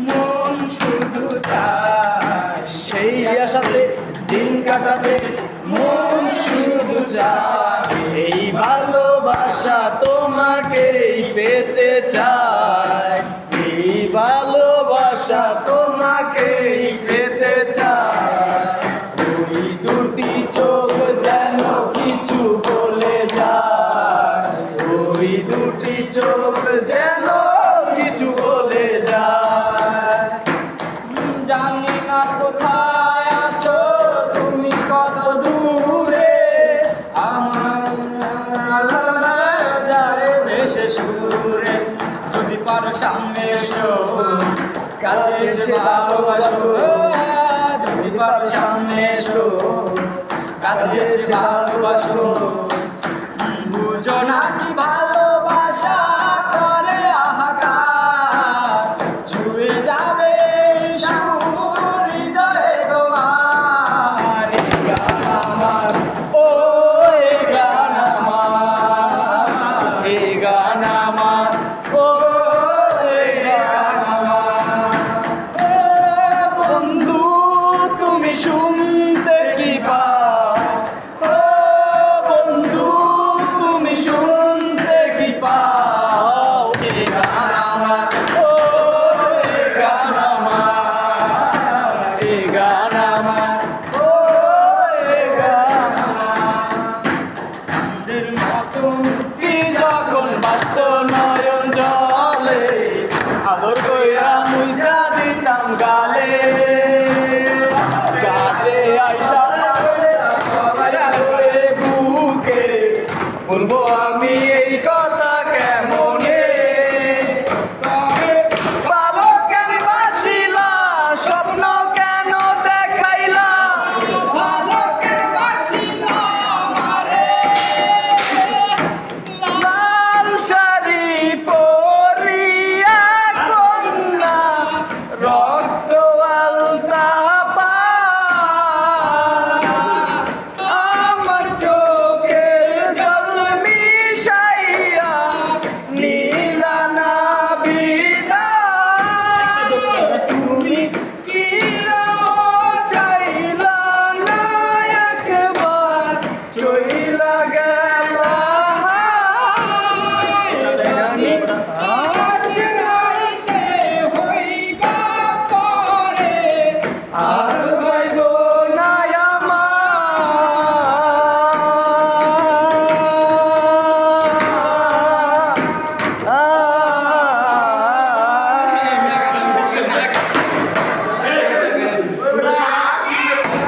মন শুধু চায়, সেই আশাতে দিন কাটাতে মন শুধু চায়, এই ভালোবাসা তোমাকেই পেতে চায়, এই ভালোবাসা তোমাকেই পেতে চায়। ওই দুটি চোখ যেন কিছু বলে যায়, ওই দুটি চোখ যেন কিছু বলে যায়। জানি না কোথায় আছো তুমি, কত দূরে আমার যায় ভেসে সুরে। যদি পারো সামনে এসো, কাছে এসে ভালোবাসো, যদি পারো সামনে এসো, কাছে এসে ভালোবাসো।